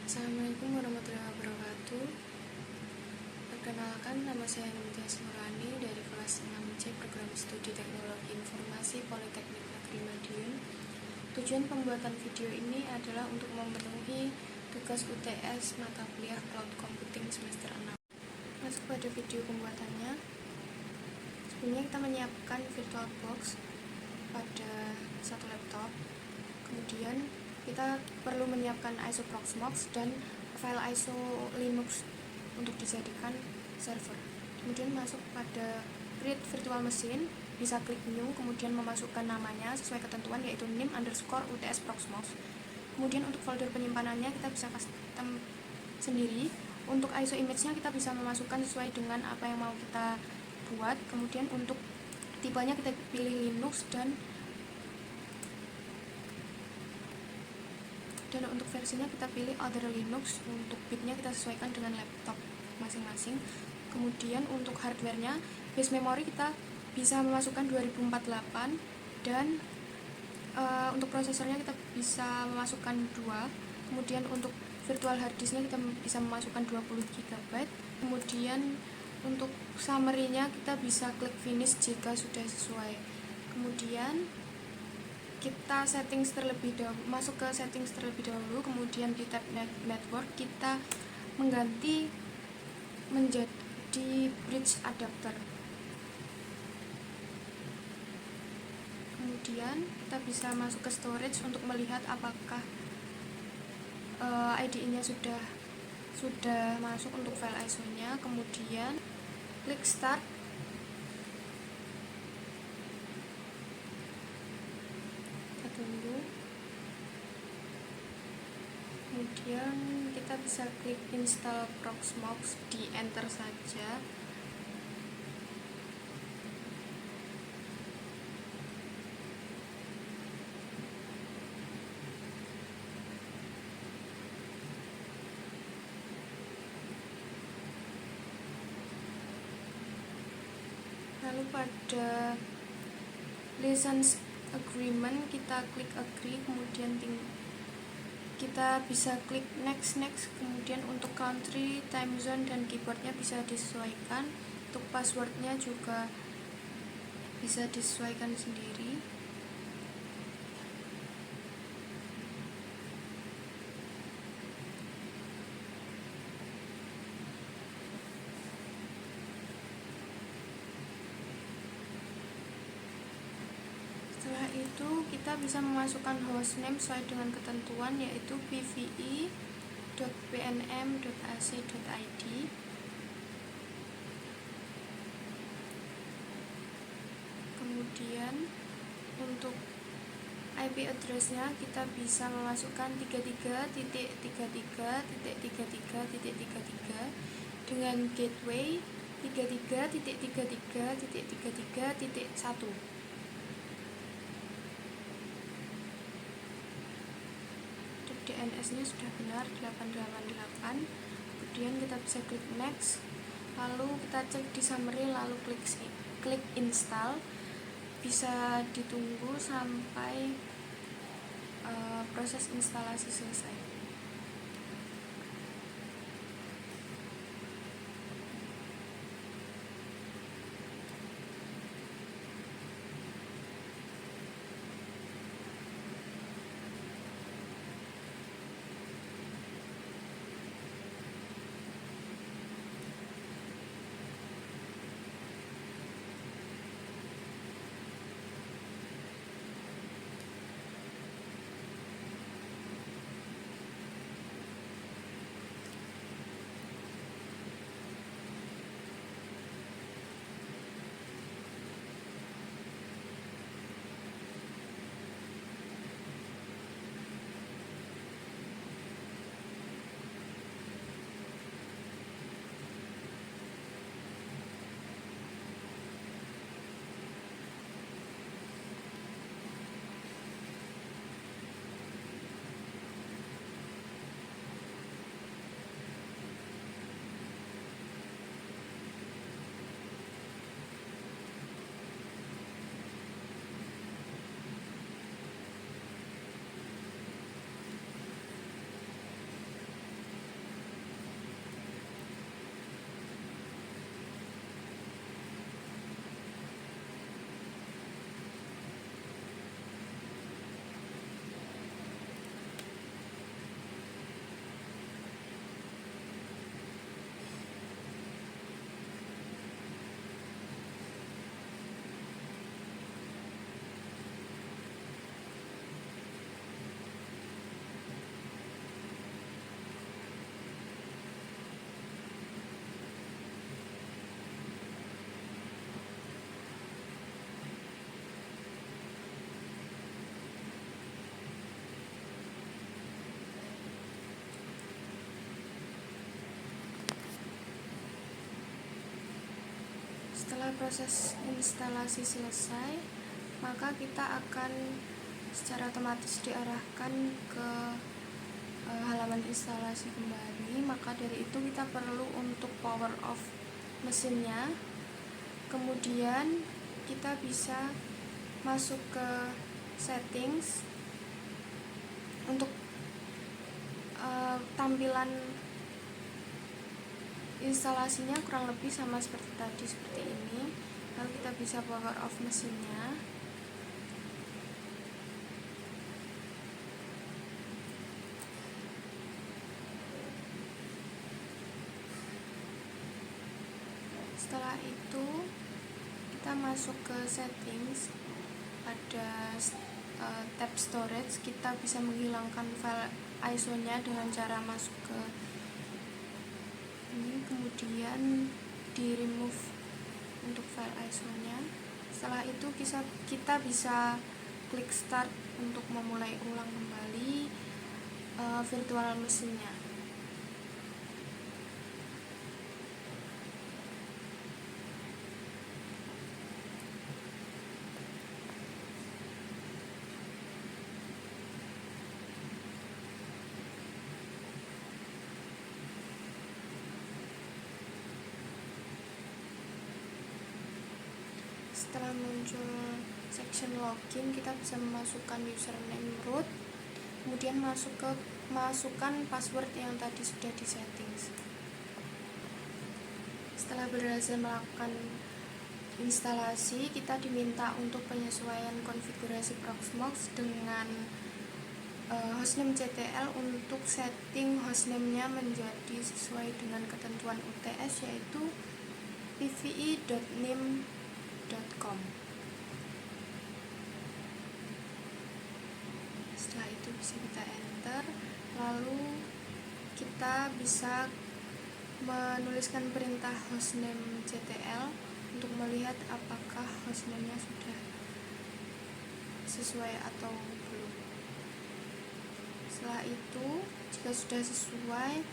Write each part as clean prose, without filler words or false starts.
Assalamualaikum warahmatullahi wabarakatuh. Perkenalkan, nama saya Nurtias Nurani dari kelas 6C Program Studi Teknologi Informasi Politeknik Negeri Madiun. Tujuan pembuatan video ini adalah untuk memenuhi tugas UTS mata kuliah Cloud Computing semester 6. Masuk pada video pembuatannya. Sebelumnya kita menyiapkan VirtualBox pada satu laptop. Kemudian kita perlu menyiapkan ISO Proxmox dan file ISO Linux untuk dijadikan server. Kemudian masuk pada create virtual machine, bisa klik new, kemudian memasukkan namanya sesuai ketentuan yaitu nim_UTS Proxmox. Kemudian untuk folder penyimpanannya kita bisa custom sendiri. Untuk ISO image-nya kita bisa memasukkan sesuai dengan apa yang mau kita buat. Kemudian untuk tipenya kita pilih Linux dan untuk versinya kita pilih other Linux. Untuk bitnya kita sesuaikan dengan laptop masing-masing. Kemudian untuk hardwarenya, base memory kita bisa memasukkan 2048 dan untuk prosesornya kita bisa memasukkan 2. Kemudian untuk virtual hard disknya kita bisa memasukkan 20 GB. Kemudian untuk summary-nya kita bisa klik finish jika sudah sesuai. Kemudian kita settings terlebih dahulu, masuk ke settings terlebih dahulu, kemudian di tab network kita mengganti menjadi bridge adapter. Kemudian kita bisa masuk ke storage untuk melihat apakah IDE-nya sudah masuk untuk file ISO-nya. Kemudian klik start. Tunggu. Kemudian kita bisa klik install Proxmox, di enter saja. Lalu pada license agreement kita klik agree, kemudian kita bisa klik next. Kemudian untuk country, time zone dan keyboardnya bisa disesuaikan. Untuk passwordnya juga bisa disesuaikan sendiri. Setelah itu kita bisa memasukkan hostname sesuai dengan ketentuan yaitu pve.pnm.ac.id. Kemudian untuk IP address-nya kita bisa memasukkan 33.33.33.33 dengan gateway 33.33.33.1. DNS-nya sudah benar 888. Kemudian kita bisa klik next, lalu kita cek di summary, lalu klik install. Bisa ditunggu sampai proses instalasi selesai. Setelah proses instalasi selesai, maka kita akan secara otomatis diarahkan ke halaman instalasi kembali. Maka dari itu kita perlu untuk power off mesinnya. Kemudian kita bisa masuk ke settings untuk tampilan instalasinya kurang lebih sama seperti tadi, seperti ini. Lalu kita bisa power off mesinnya. Setelah itu kita masuk ke settings, ada tab storage. Kita bisa menghilangkan file ISO nya dengan cara masuk ke ini, kemudian di remove untuk file ISO nya. Setelah itu kita bisa klik start untuk memulai ulang kembali virtual mesinnya. Setelah muncul section login, kita bisa memasukkan username root, kemudian masukkan password yang tadi sudah di settings. Setelah berhasil melakukan instalasi, kita diminta untuk penyesuaian konfigurasi Proxmox dengan hostname CTL untuk setting hostname-nya menjadi sesuai dengan ketentuan UTS, yaitu pve.nim.com. Setelah itu bisa kita enter, lalu kita bisa menuliskan perintah hostname CTL untuk melihat apakah hostname-nya sudah sesuai atau belum. Setelah itu, jika sudah sesuai,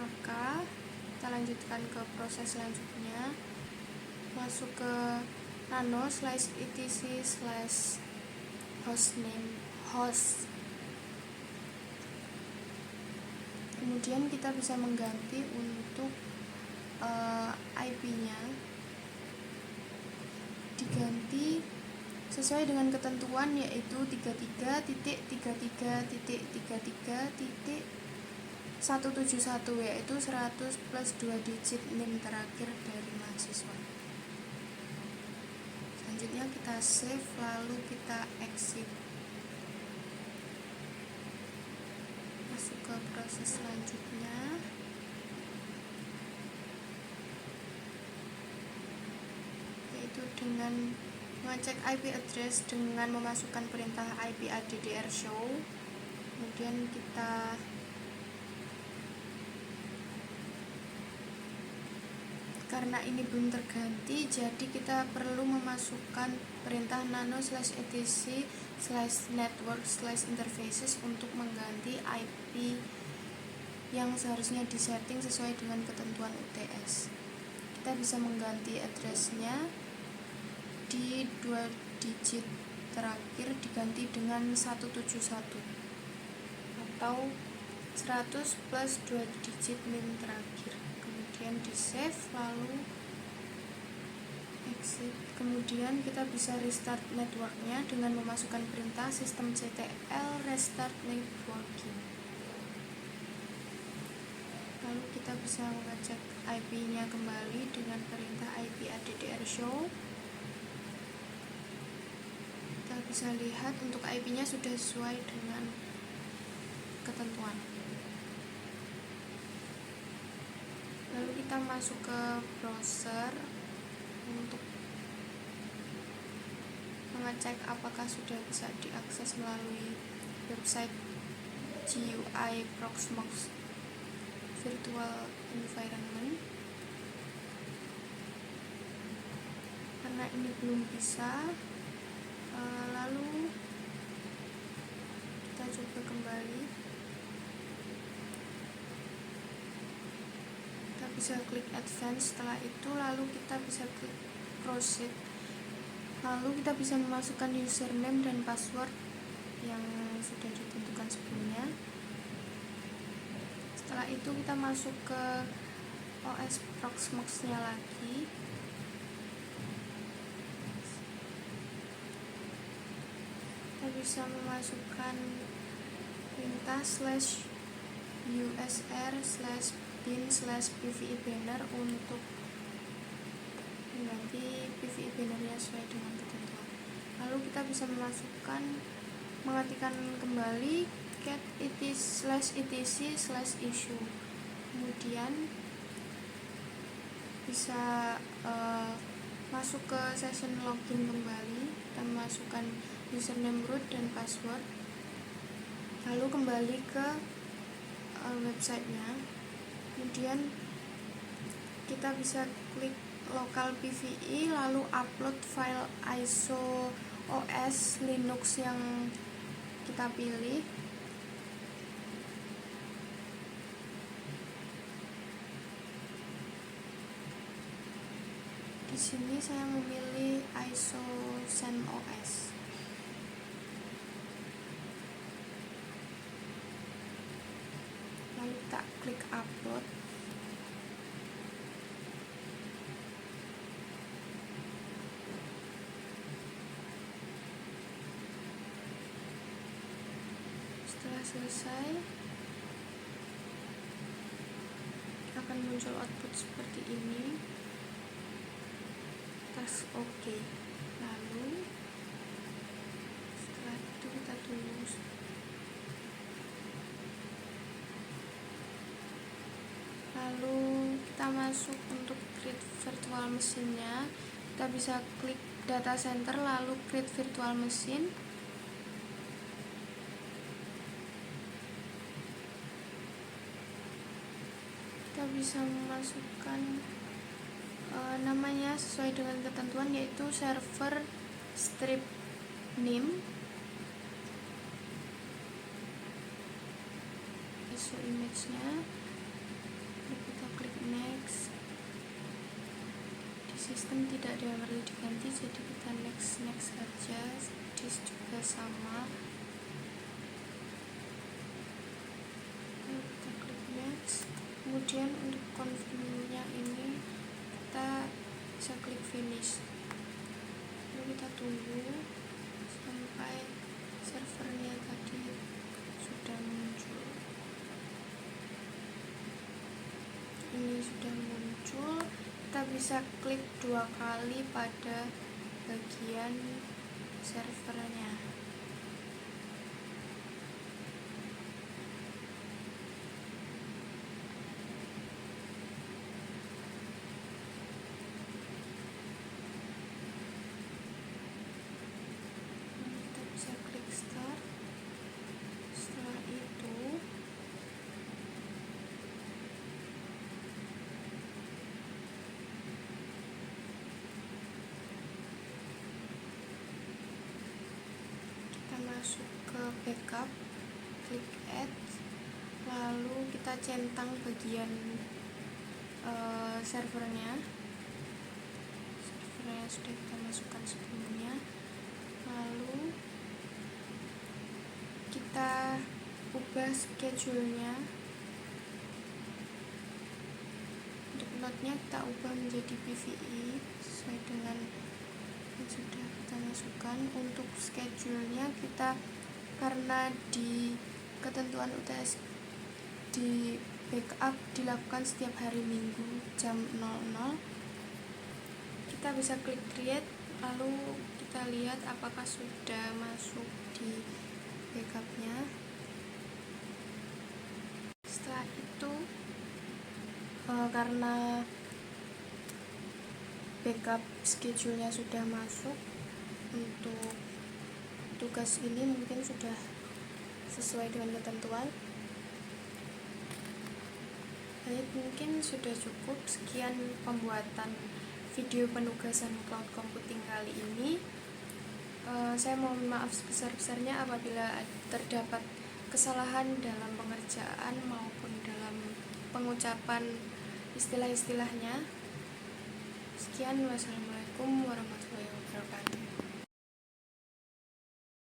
maka kita lanjutkan ke proses selanjutnya. Masuk ke nano/etc/hostname host. Kemudian kita bisa mengganti untuk IP-nya, diganti sesuai dengan ketentuan, yaitu 33.33.33.171, yaitu 100 plus 2 digit NIM terakhir dari mahasiswa. Selanjutnya kita save, lalu kita exit. Masuk ke proses selanjutnya, yaitu dengan mengecek IP address dengan memasukkan perintah ipaddr show. Kemudian kita karena ini belum terganti, jadi kita perlu memasukkan perintah nano/etc/network/interfaces untuk mengganti IP yang seharusnya disetting sesuai dengan ketentuan UTS. Kita bisa mengganti addressnya di 2 digit terakhir diganti dengan 171 atau 100 plus 2 digit NIM terakhir. Kemudian di save, lalu exit. Kemudian kita bisa restart networknya dengan memasukkan perintah systemctl restart networking. Lalu kita bisa mengecek IP-nya kembali dengan perintah ipaddr show. Kita bisa lihat untuk IP-nya sudah sesuai dengan ketentuan. Lalu kita masuk ke browser untuk mengecek apakah sudah bisa diakses melalui website GUI Proxmox Virtual Environment. Karena ini belum bisa, lalu kita coba kembali. Kita bisa klik advance. Setelah itu lalu kita bisa klik proceed. Lalu kita bisa memasukkan username dan password yang sudah ditentukan sebelumnya. Setelah itu kita masuk ke OS Proxmox nya lagi. Kita bisa memasukkan perintah /usr/bin/pvi banner untuk mengganti PVI bannernya sesuai dengan ketentuan. Lalu kita bisa mengetikkan kembali cat /etc/issue. Kemudian bisa masuk ke session login kembali dan masukkan username root dan password. Lalu kembali ke websitenya. Kemudian kita bisa klik local PVI, lalu upload file ISO OS Linux yang kita pilih. Di sini saya memilih ISO CentOS. Lalu kita klik upload. Setelah selesai, akan muncul output seperti ini. Tas OK. Lalu setelah itu kita tunggu. Lalu kita masuk untuk create virtual machine-nya. Kita bisa klik data center lalu create virtual machine. Kita bisa memasukkan namanya sesuai dengan ketentuan, yaitu server strip name, ISO image-nya. Kita klik next. Di sistem tidak ada yang perlu diganti, jadi kita next saja. Disk juga sama. Lalu kita klik next. Kemudian untuk confirm-nya ini kita bisa klik finish. Lalu kita tunggu sampai servernya tadi sudah muncul. Ini sudah muncul. Kita bisa klik 2 kali pada bagian servernya. Kita bisa klik start. Setelah itu masuk ke backup, klik add, lalu kita centang bagian servernya sudah kita masukkan sebelumnya. Lalu kita ubah schedule-nya. Untuk node-nya kita ubah menjadi PVI sesuai dengan yang sudah kita masukkan. Untuk schedule-nya kita, karena di ketentuan UTS di backup dilakukan setiap hari Minggu jam 00, kita bisa klik create, lalu kita lihat apakah sudah masuk di backupnya. Setelah itu karena backup schedule-nya sudah masuk, untuk tugas ini mungkin sudah sesuai dengan ketentuan. Baik, mungkin sudah cukup. Sekian pembuatan video penugasan cloud computing kali ini. Saya mohon maaf sebesar-besarnya apabila terdapat kesalahan dalam pengerjaan maupun dalam pengucapan istilah-istilahnya. Sekian, wassalamualaikum warahmatullahi wabarakatuh.